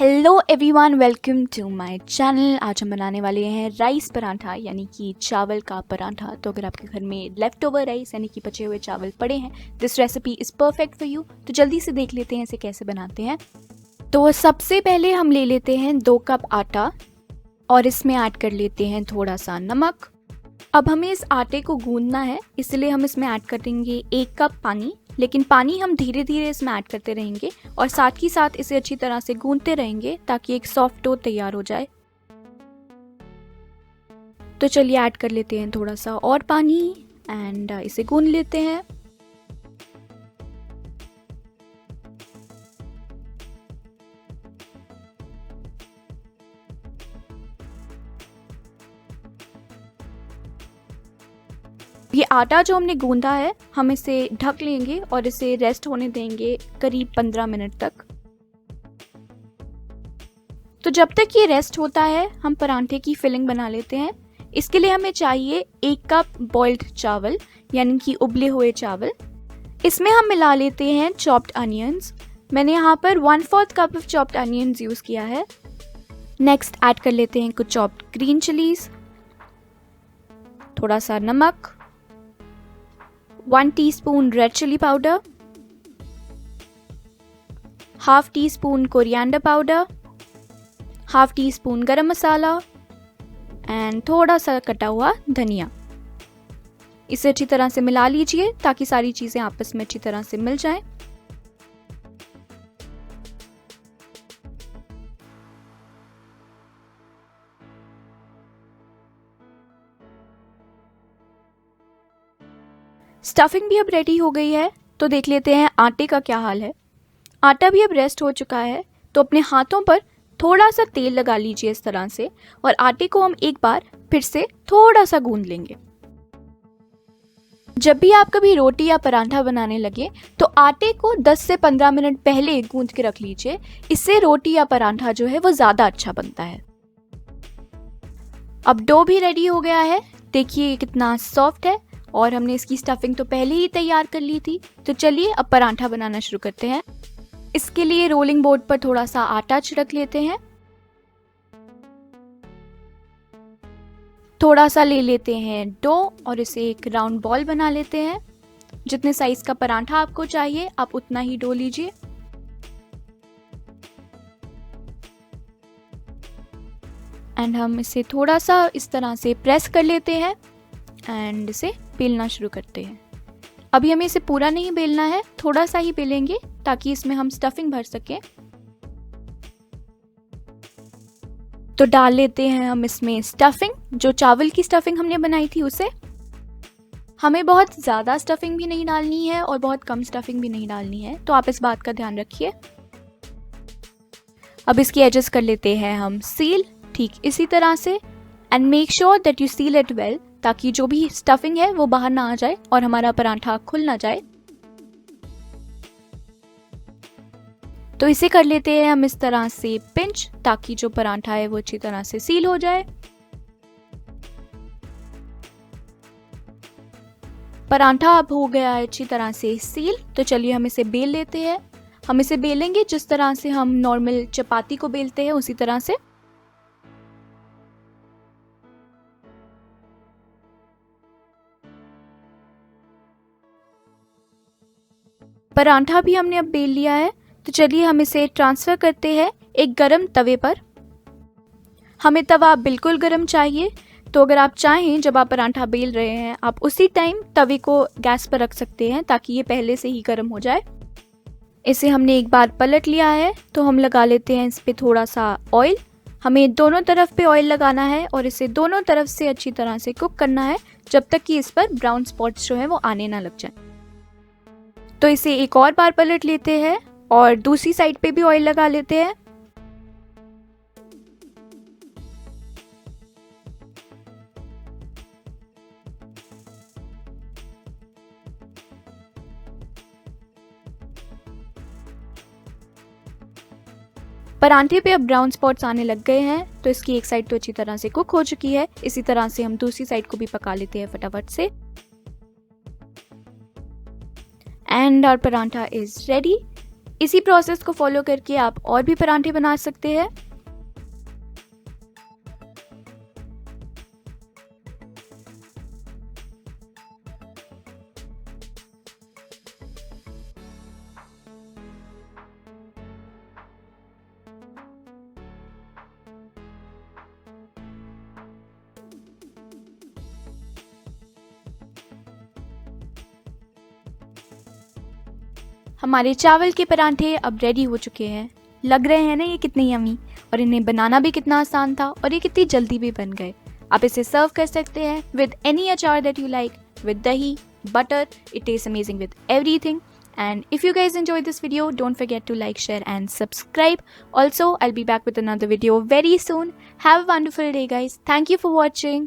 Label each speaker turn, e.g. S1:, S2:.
S1: Hello everyone, welcome to my channel. आज हम बनाने वाले हैं राइस पराठा यानी कि चावल का पराठा। तो अगर आपके घर में लेफ्ट ओवर राइस यानी कि बचे हुए चावल पड़े हैं, this recipe is perfect for you. तो जल्दी से देख लेते हैं इसे कैसे बनाते हैं। तो सबसे पहले हम ले लेते हैं 2 कप आटा और इसमें ऐड कर लेते हैं थोड़ा सा नमक। अब हमें इस आटे को गूंदना है, इसलिए हम इसमें ऐड करेंगे 1 कप पानी। लेकिन पानी हम धीरे धीरे इसमें ऐड करते रहेंगे और साथ ही साथ इसे अच्छी तरह से गूंदते रहेंगे ताकि एक सॉफ्ट डो तैयार हो जाए। तो चलिए ऐड कर लेते हैं थोड़ा सा और पानी एंड इसे गूंद लेते हैं। ये आटा जो हमने गूंदा है, हम इसे ढक लेंगे और इसे रेस्ट होने देंगे करीब 15 मिनट तक। तो जब तक ये रेस्ट होता है हम परांठे की फिलिंग बना लेते हैं। इसके लिए हमें चाहिए 1 कप बॉइल्ड चावल यानी कि उबले हुए चावल। इसमें हम मिला लेते हैं चॉप्ड अनियंस। मैंने यहाँ पर 1/4 cup of chopped onions use किया है। नेक्स्ट ऐड कर लेते हैं कुछ चॉप्ड ग्रीन चिलीज, थोड़ा सा नमक, 1 teaspoon red chilli powder, half teaspoon coriander powder, half teaspoon garam masala and थोड़ा सा कटा हुआ धनिया। इसे अच्छी तरह से मिला लीजिए ताकि सारी चीज़ें आपस में अच्छी तरह से मिल जाएं। स्टफिंग भी अब रेडी हो गई है, तो देख लेते हैं आटे का क्या हाल है। आटा भी अब रेस्ट हो चुका है, तो अपने हाथों पर थोड़ा सा तेल लगा लीजिए इस तरह से और आटे को हम एक बार फिर से थोड़ा सा गूंद लेंगे। जब भी आप कभी रोटी या पराठा बनाने लगे तो आटे को 10 से 15 मिनट पहले गूंद के रख लीजिए। इससे रोटी या पराठा जो है वो ज़्यादा अच्छा बनता है। अब डो भी रेडी हो गया है, देखिए कितना सॉफ्ट है और हमने इसकी स्टफिंग तो पहले ही तैयार कर ली थी। तो चलिए अब पराठा बनाना शुरू करते हैं। इसके लिए रोलिंग बोर्ड पर थोड़ा सा आटा छिड़क लेते हैं, थोड़ा सा ले लेते हैं डो और इसे एक राउंड बॉल बना लेते हैं। जितने साइज का पराठा आपको चाहिए आप उतना ही डो लीजिए। एंड हम इसे थोड़ा सा इस तरह से प्रेस कर लेते हैं एंड इसे बेलना शुरू करते हैं। अभी हमें इसे पूरा नहीं बेलना है, थोड़ा सा ही बेलेंगे ताकि इसमें हम स्टफिंग भर सकें। तो डाल लेते हैं हम इसमें स्टफिंग, जो चावल की स्टफिंग हमने बनाई थी उसे। हमें बहुत ज़्यादा स्टफिंग भी नहीं डालनी है और बहुत कम स्टफिंग भी नहीं डालनी है, तो आप इस बात का ध्यान रखिए। अब इसकी एजेस कर लेते हैं हम सील, ठीक इसी तरह से। And make sure that you seal it well ताकि जो भी स्टफिंग है वो बाहर ना आ जाए और हमारा पराठा खुल ना जाए। तो इसे कर लेते हैं हम इस तरह से पिंच ताकि जो पराठा है वो अच्छी तरह से सील हो जाए। पराठा अब हो गया है अच्छी तरह से सील, तो चलिए हम इसे बेल लेते हैं। हम इसे बेलेंगे जिस तरह से हम नॉर्मल चपाती को बेलते हैं उसी तरह से। पराठा भी हमने अब बेल लिया है, तो चलिए हम इसे ट्रांसफ़र करते हैं एक गरम तवे पर। हमें तवा बिल्कुल गरम चाहिए, तो अगर आप चाहें जब आप पराठा बेल रहे हैं आप उसी टाइम तवे को गैस पर रख सकते हैं ताकि ये पहले से ही गर्म हो जाए। इसे हमने एक बार पलट लिया है, तो हम लगा लेते हैं इस पर थोड़ा सा ऑयल। हमें दोनों तरफ पे ऑयल लगाना है और इसे दोनों तरफ से अच्छी तरह से कुक करना है जब तक कि इस पर ब्राउन स्पॉट्स जो हैं वो आने ना लग जाए। तो इसे एक और बार पलट लेते हैं और दूसरी साइड पे भी ऑयल लगा लेते हैं। पराठे पे अब ब्राउन स्पॉट्स आने लग गए हैं, तो इसकी एक साइड तो अच्छी तरह से कुक हो चुकी है। इसी तरह से हम दूसरी साइड को भी पका लेते हैं फटाफट से। And our paratha is ready. इसी प्रोसेस को फॉलो करके आप और भी परांठे बना सकते हैं। हमारे चावल के परांठे अब रेडी हो चुके हैं। लग रहे हैं ना ये कितने यमी, और इन्हें बनाना भी कितना आसान था, और ये कितनी जल्दी भी बन गए। आप इसे सर्व कर सकते हैं विद एनी अचार दैट यू लाइक, विद दही, butter. It tastes amazing with everything. And if you guys enjoyed this video, don't forget to like, share and subscribe. Also, I'll be back with another video very soon. Have a wonderful day, guys. Thank you for watching.